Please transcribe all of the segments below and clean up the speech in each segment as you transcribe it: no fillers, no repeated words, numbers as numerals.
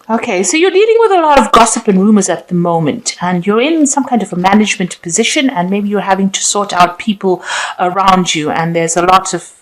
Okay, so you're dealing with a lot of gossip and rumors at the moment, and you're in some kind of a management position, and maybe you're having to sort out people around you, and there's a lot of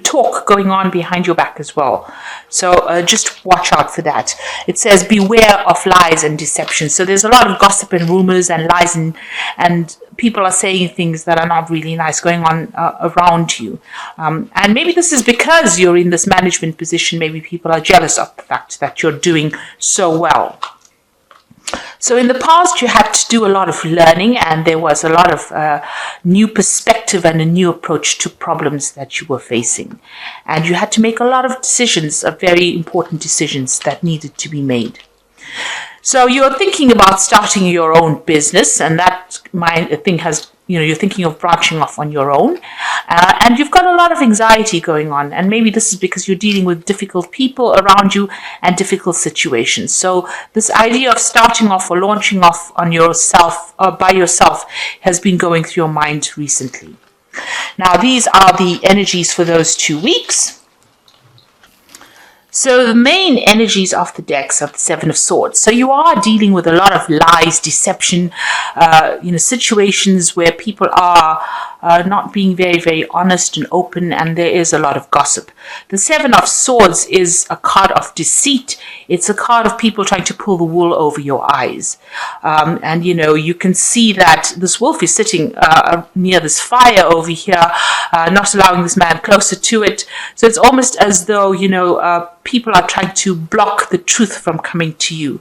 talk going on behind your back as well. So just watch out for that. It says beware of lies and deception. So there's a lot of gossip and rumors and lies, and people are saying things that are not really nice going on around you. And maybe this is because you're in this management position. Maybe people are jealous of the fact that you're doing so well. So in the past, you had to do a lot of learning, and there was a lot of new perspective and a new approach to problems that you were facing. And you had to make a lot of decisions, very important decisions that needed to be made. So you're thinking about starting your own business, and that thing has, you're thinking of branching off on your own, and you've got a lot of anxiety going on, and maybe this is because you're dealing with difficult people around you and difficult situations. So this idea of starting off or launching off on yourself or by yourself has been going through your mind recently. Now, these are the energies for those 2 weeks. So the main energies of the decks are the Seven of Swords. So you are dealing with a lot of lies, deception, situations where people are not being very, very honest and open, and there is a lot of gossip. The Seven of Swords is a card of deceit. It's a card of people trying to pull the wool over your eyes. And you can see that this wolf is sitting near this fire over here, not allowing this man closer to it. So it's almost as though, people are trying to block the truth from coming to you.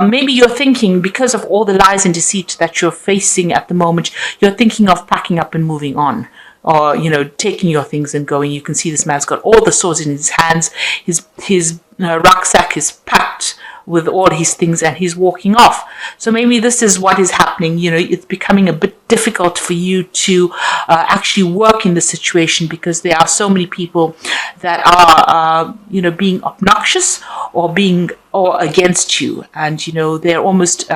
Maybe you're thinking, because of all the lies and deceit that you're facing at the moment, you're thinking of packing up and moving on, or taking your things and going. You can see this man's got all the swords in his hands. His rucksack is packed with all his things, and he's walking off. So maybe this is what is happening. It's becoming a bit difficult for you to actually work in the situation, because there are so many people that are being obnoxious or against you, and they're almost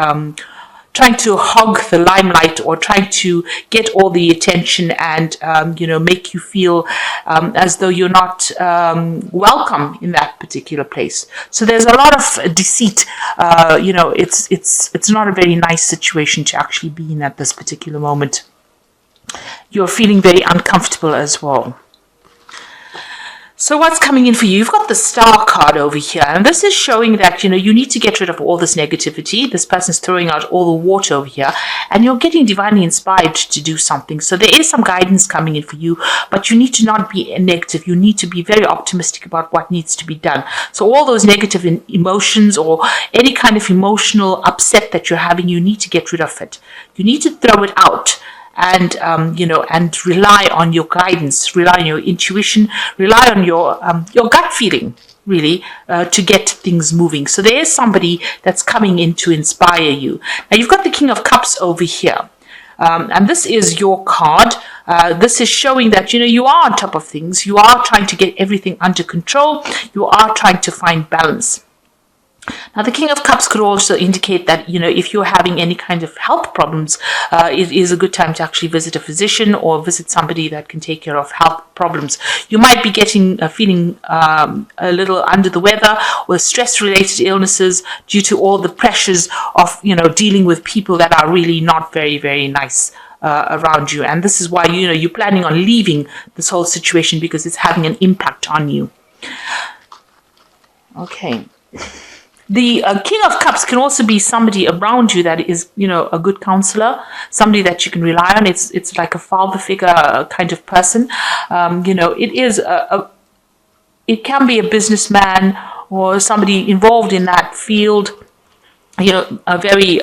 trying to hog the limelight, or trying to get all the attention, and make you feel as though you're not welcome in that particular place. So there's a lot of deceit. It's not a very nice situation to actually be in at this particular moment. You're feeling very uncomfortable as well. So what's coming in for you? You've got the Star card over here, and this is showing that, you need to get rid of all this negativity. This person's throwing out all the water over here, and you're getting divinely inspired to do something. So there is some guidance coming in for you, but you need to not be negative. You need to be very optimistic about what needs to be done. So all those negative emotions, or any kind of emotional upset that you're having, you need to get rid of it. You need to throw it out. And and rely on your guidance, rely on your intuition, rely on your gut feeling, really, to get things moving. So there is somebody that's coming in to inspire you. Now you've got the King of Cups over here, and this is your card. This is showing that you are on top of things. You are trying to get everything under control. You are trying to find balance. Now, the King of Cups could also indicate that, if you're having any kind of health problems, it is a good time to actually visit a physician or visit somebody that can take care of health problems. You might be feeling a little under the weather, or stress-related illnesses due to all the pressures of, dealing with people that are really not very, very nice around you. And this is why, you're planning on leaving this whole situation, because it's having an impact on you. Okay. The King of Cups can also be somebody around you that is, a good counselor, somebody that you can rely on. It's like a father figure kind of person. It can be a businessman or somebody involved in that field. A very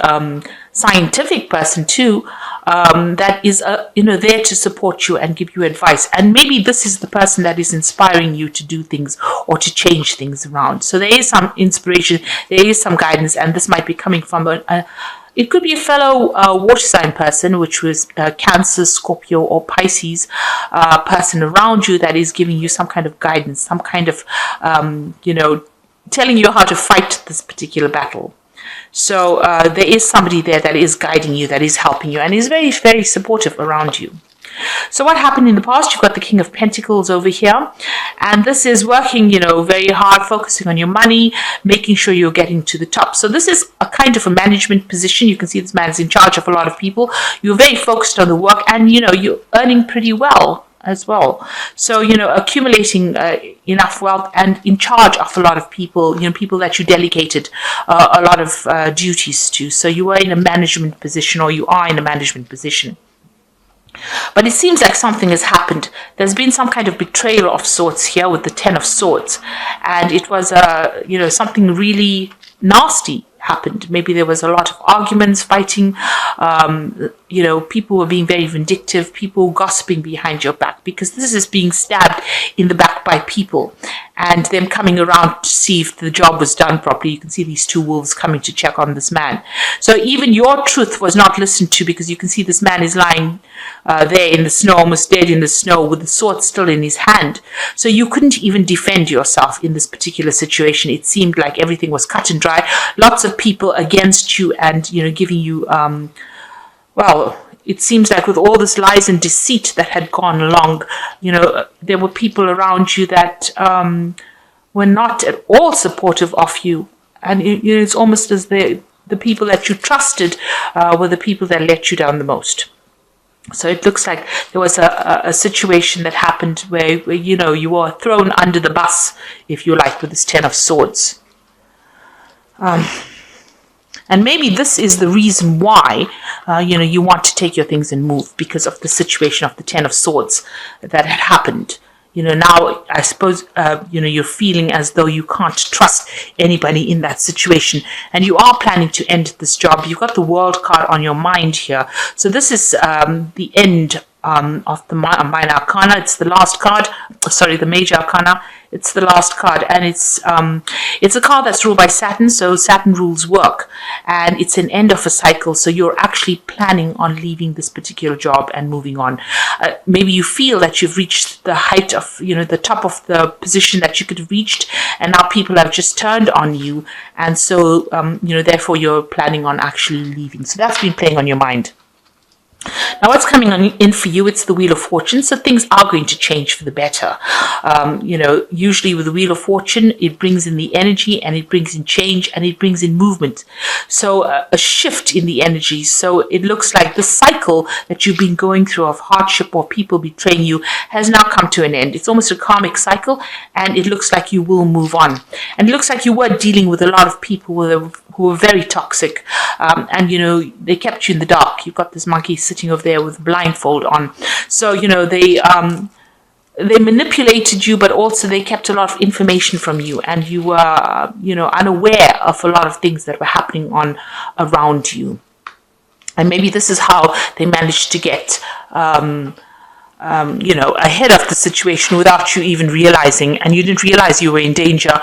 scientific person too, that is there to support you and give you advice. And maybe this is the person that is inspiring you to do things or to change things around. So there is some inspiration, there is some guidance, and this might be coming from it could be a fellow water sign person, which was Cancer, Scorpio, or Pisces person around you that is giving you some kind of guidance, some kind of telling you how to fight this particular battle. So there is somebody there that is guiding you, that is helping you, and is very, very supportive around you. So what happened in the past? You've got the King of Pentacles over here, and this is working, very hard, focusing on your money, making sure you're getting to the top. So this is a kind of a management position. You can see this man is in charge of a lot of people. You're very focused on the work, and you're earning pretty well as well. So, accumulating enough wealth and in charge of a lot of people, people that you delegated a lot of duties to. So you were in a management position, or you are in a management position. But it seems like something has happened. There's been some kind of betrayal of sorts here with the Ten of Swords. And it was, something really nasty happened. Maybe there was a lot of arguments, fighting, people were being very vindictive, people gossiping behind your back, because this is being stabbed in the back by people and them coming around to see if the job was done properly. You can see these two wolves coming to check on this man. So even your truth was not listened to, because you can see this man is lying there in the snow, almost dead in the snow, with the sword still in his hand. So you couldn't even defend yourself in this particular situation. It seemed like everything was cut and dry. Lots of people against you, and giving you it seems like with all this lies and deceit that had gone along, there were people around you that were not at all supportive of you, and it's almost as the people that you trusted were the people that let you down the most. So it looks like there was a situation that happened where you were thrown under the bus, if you like, with this Ten of Swords. And maybe this is the reason why, you want to take your things and move, because of the situation of the Ten of Swords that had happened. Now I suppose, you're feeling as though you can't trust anybody in that situation, and you are planning to end this job. You've got the World card on your mind here. So this is the end of the Minor Arcana. It's the last card. Sorry, the Major Arcana. It's the last card, and it's a card that's ruled by Saturn. So Saturn rules work, and it's an end of a cycle. So you're actually planning on leaving this particular job and moving on. Maybe you feel that you've reached the height of, the top of the position that you could have reached, and now people have just turned on you, and so therefore you're planning on actually leaving. So that's been playing on your mind. Now what's coming in for you, it's the Wheel of Fortune, so things are going to change for the better. Usually with the Wheel of Fortune, it brings in the energy, and it brings in change, and it brings in movement. So a shift in the energy. So it looks like the cycle that you've been going through of hardship or people betraying you has now come to an end. It's almost a karmic cycle, and it looks like you will move on. And it looks like you were dealing with a lot of people who were very toxic, and they kept you in the dark. You've got this monkey sitting over there with blindfold on. So they manipulated you, but also they kept a lot of information from you, and you were unaware of a lot of things that were happening on around you. And maybe this is how they managed to get ahead of the situation without you even realizing, and you didn't realize you were in danger,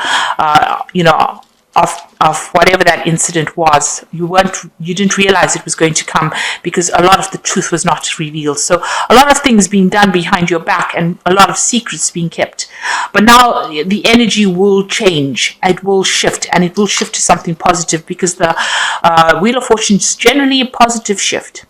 of whatever that incident was. You didn't realize it was going to come, because a lot of the truth was not revealed. So a lot of things being done behind your back, and a lot of secrets being kept. But now the energy will change, it will shift, and it will shift to something positive, because the Wheel of Fortune is generally a positive shift.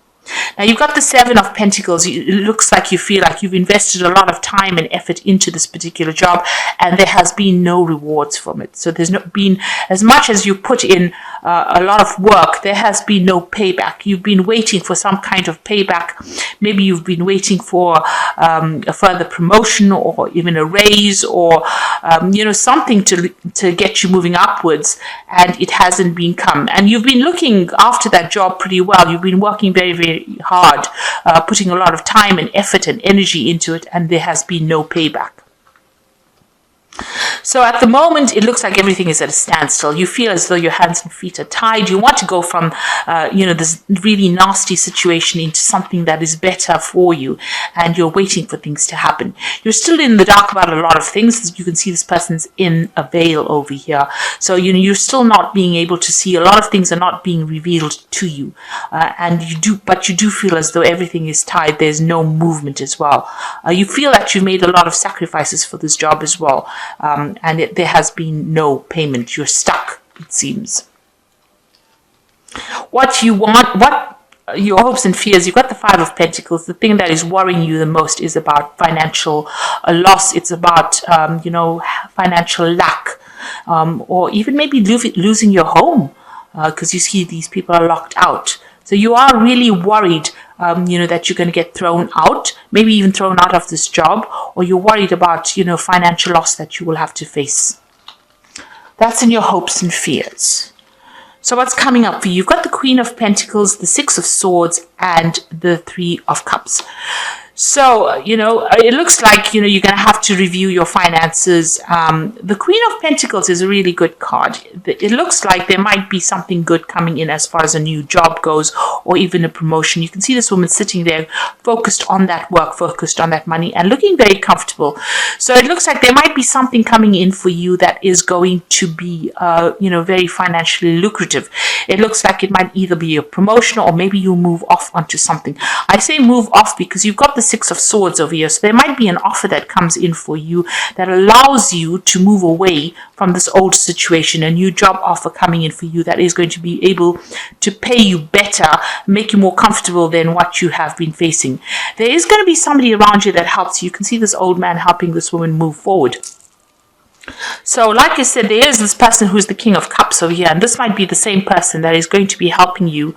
Now you've got the Seven of Pentacles. It looks like you feel like you've invested a lot of time and effort into this particular job, and there has been no rewards from it. So there's not been, as much as you put in a lot of work, there has been no payback. You've been waiting for some kind of payback. Maybe you've been waiting for a further promotion, or even a raise, or something to get you moving upwards, and it hasn't been come. And you've been looking after that job pretty well. You've been working very, very hard, putting a lot of time and effort and energy into it, and there has been no payback. So at the moment, it looks like everything is at a standstill. You feel as though your hands and feet are tied. You want to go from, this really nasty situation into something that is better for you, and you're waiting for things to happen. You're still in the dark about a lot of things. You can see this person's in a veil over here. So, you're still not being able to see. A lot of things are not being revealed to you. But you do feel as though everything is tied. There's no movement as well. You feel that you've made a lot of sacrifices for this job as well. And there has been no payment. You're stuck, it seems. What you want, your hopes and fears. You've got the Five of Pentacles. The thing that is worrying you the most is about financial loss. It's about, financial lack, or even maybe losing your home, because you see these people are locked out. So you are really worried, that you're going to get thrown out, maybe even thrown out of this job, or you're worried about, financial loss that you will have to face. That's in your hopes and fears. So what's coming up for you? You've got the Queen of Pentacles, the Six of Swords, and the Three of Cups. So, it looks like, you're going to have to review your finances. The Queen of Pentacles is a really good card. It looks like there might be something good coming in as far as a new job goes, or even a promotion. You can see this woman sitting there focused on that work, focused on that money, and looking very comfortable. So it looks like there might be something coming in for you that is going to be, very financially lucrative. It looks like it might either be a promotion, or maybe you move off onto something. I say move off because you've got the Six of Swords over here. So there might be an offer that comes in for you that allows you to move away from this old situation, a new job offer coming in for you that is going to be able to pay you better, make you more comfortable than what you have been facing. There is going to be somebody around you that helps you. You can see this old man helping this woman move forward. So like I said, there is this person who's the King of Cups over here, and this might be the same person that is going to be helping you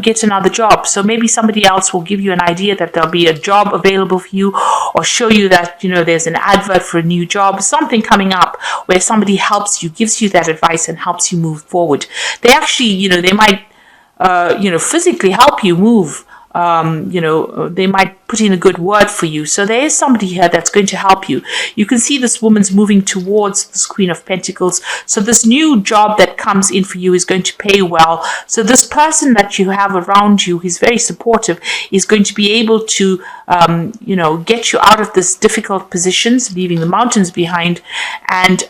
get another job. So maybe somebody else will give you an idea that there'll be a job available for you, or show you that, there's an advert for a new job, something coming up where somebody helps you, gives you that advice and helps you move forward. They actually, they might, physically help you move. They might put in a good word for you. So there is somebody here that's going to help you. You can see this woman's moving towards this Queen of Pentacles. So this new job that comes in for you is going to pay well. So this person that you have around you, who's very supportive, is going to be able to, get you out of this difficult positions, leaving the mountains behind, and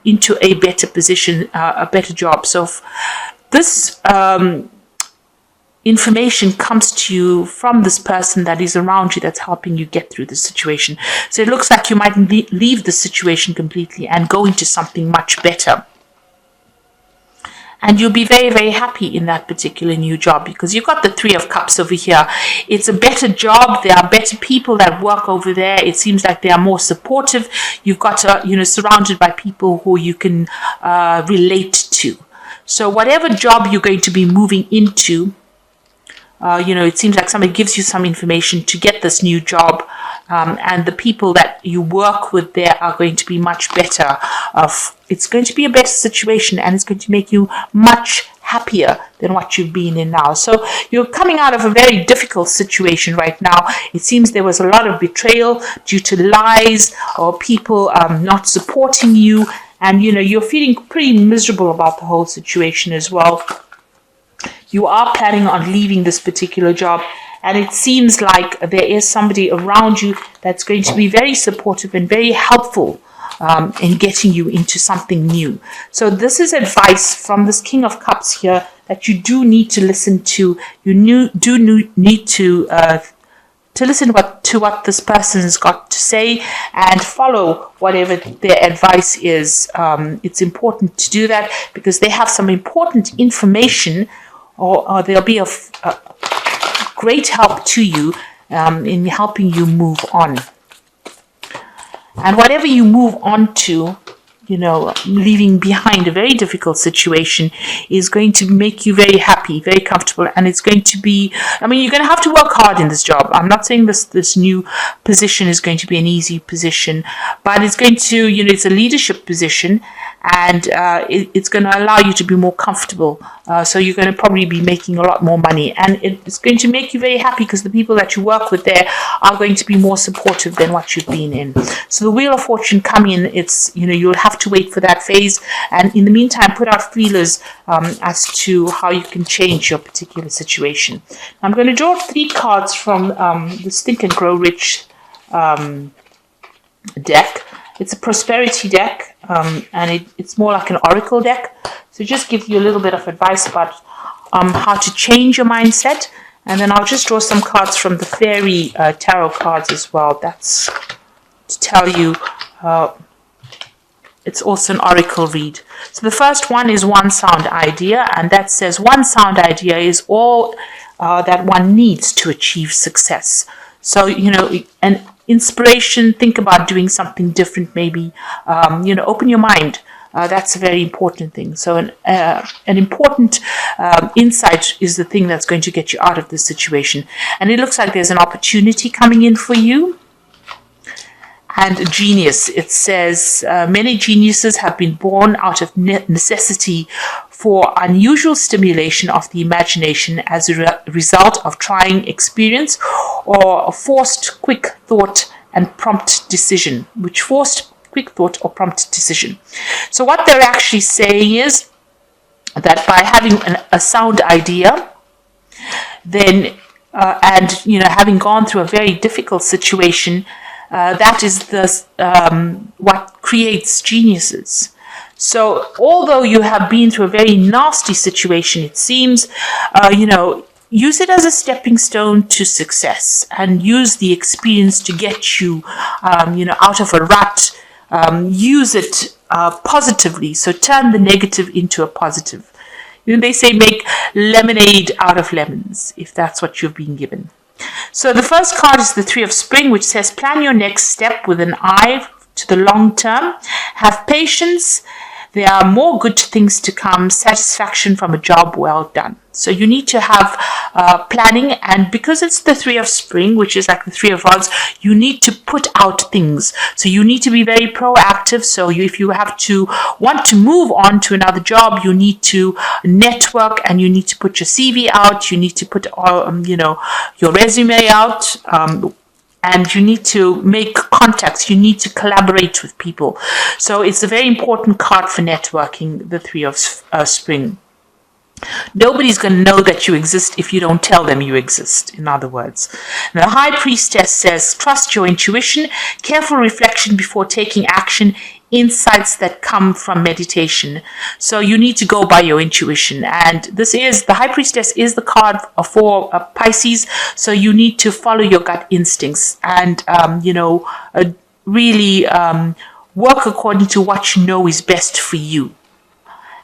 into a better position, a better job. So this information comes to you from this person that is around you that's helping you get through the situation. So it looks like you might leave the situation completely and go into something much better. And you'll be very, very happy in that particular new job, because you've got the Three of Cups over here. It's a better job. There are better people that work over there. It seems like they are more supportive. You've got, surrounded by people who you can relate to. So whatever job you're going to be moving into, it seems like somebody gives you some information to get this new job, and the people that you work with there are going to be much better. It's going to be a better situation, and it's going to make you much happier than what you've been in now. So you're coming out of a very difficult situation right now. It seems there was a lot of betrayal due to lies, or people not supporting you, and you're feeling pretty miserable about the whole situation as well. You are planning on leaving this particular job, and it seems like there is somebody around you that's going to be very supportive and very helpful in getting you into something new. So this is advice from this King of Cups here that you do need to listen to. You need to listen to what this person has got to say and follow whatever their advice is. It's important to do that because they have some important information, or they'll be of great help to you in helping you move on. And whatever you move on to, leaving behind a very difficult situation is going to make you very happy, very comfortable, and it's going to be, you're going to have to work hard in this job. I'm not saying this new position is going to be an easy position, but it's going to, it's a leadership position, and it's going to allow you to be more comfortable. So you're going to probably be making a lot more money, and it's going to make you very happy because the people that you work with there are going to be more supportive than what you've been in. So the Wheel of Fortune come in. It's, you'll have to wait for that phase, and in the meantime put out feelers as to how you can change your particular situation. I'm going to draw 3 cards from the Think and Grow Rich deck. It's a prosperity deck, and it's more like an oracle deck. So it just gives you a little bit of advice about how to change your mindset. And then I'll just draw some cards from the fairy tarot cards as well. That's to tell you, it's also an oracle read. So the first one is one sound idea, and that says one sound idea is all that one needs to achieve success. So, an inspiration, think about doing something different, maybe, open your mind. That's a very important thing. So an important insight is the thing that's going to get you out of this situation. And it looks like there's an opportunity coming in for you. And genius, it says, many geniuses have been born out of necessity for unusual stimulation of the imagination as a result of trying experience or a forced quick thought and prompt decision, quick thought or prompt decision. So what they're actually saying is that by having a sound idea, then having gone through a very difficult situation, that is what creates geniuses. So although you have been through a very nasty situation, it seems, use it as a stepping stone to success, and use the experience to get you, out of a rut. Use it positively. So turn the negative into a positive. They say make lemonade out of lemons, if that's what you've been given. So the first card is the Three of Spring, which says plan your next step with an eye to the long term. Have patience. There are more good things to come. Satisfaction from a job well done. So you need to have planning, and because it's the Three of Spring, which is like the Three of Rods, you need to put out things. So you need to be very proactive. So if you want to move on to another job, you need to network, and you need to put your CV out. You need to put your resume out. And you need to make contacts. You need to collaborate with people. So it's a very important card for networking, the Three of Spring. Nobody's going to know that you exist if you don't tell them you exist, in other words. Now, the High Priestess says, trust your intuition, careful reflection before taking action, insights that come from meditation. So you need to go by your intuition. And the High Priestess is the card for Pisces. So you need to follow your gut instincts and, really work according to what you know is best for you.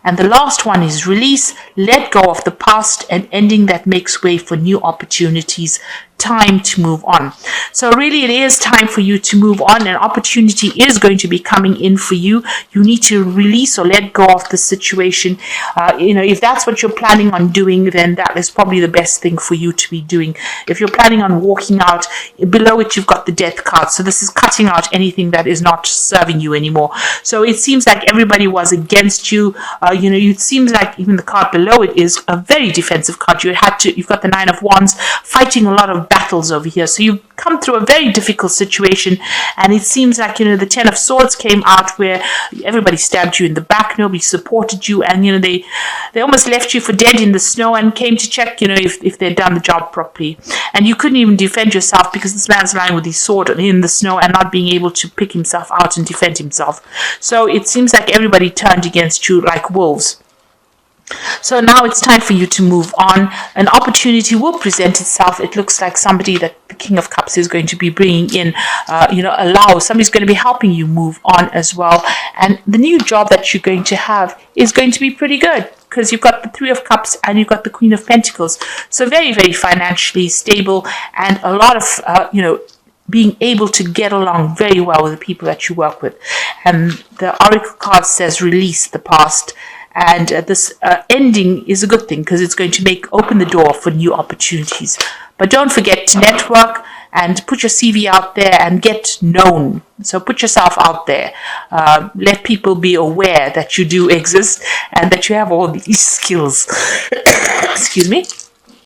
And the last one is release, let go of the past, and ending that makes way for new opportunities. Time to move on. So really it is time for you to move on. An opportunity is going to be coming in for you. You need to release or let go of the situation. If that's what you're planning on doing, then that is probably the best thing for you to be doing. If you're planning on walking out, below it you've got the Death card. So this is cutting out anything that is not serving you anymore. So it seems like everybody was against you. It seems like even the card below it is a very defensive card. You've got the Nine of Wands, fighting a lot of battles over here. So you've come through a very difficult situation, and it seems like, the Ten of Swords came out where everybody stabbed you in the back, nobody supported you, and, they almost left you for dead in the snow and came to check, if they'd done the job properly. And you couldn't even defend yourself because this man's lying with his sword in the snow and not being able to pick himself out and defend himself. So it seems like everybody turned against you like wolves. So now it's time for you to move on. An opportunity will present itself. It looks like somebody that the King of Cups is going to be bringing in, somebody's going to be helping you move on as well. And the new job that you're going to have is going to be pretty good, because you've got the Three of Cups and you've got the Queen of Pentacles. So very, very financially stable, and a lot of, being able to get along very well with the people that you work with. And the Oracle card says release the past. And this ending is a good thing, because it's going to open the door for new opportunities. But don't forget to network and put your CV out there and get known. So put yourself out there. Let people be aware that you do exist and that you have all these skills. Excuse me.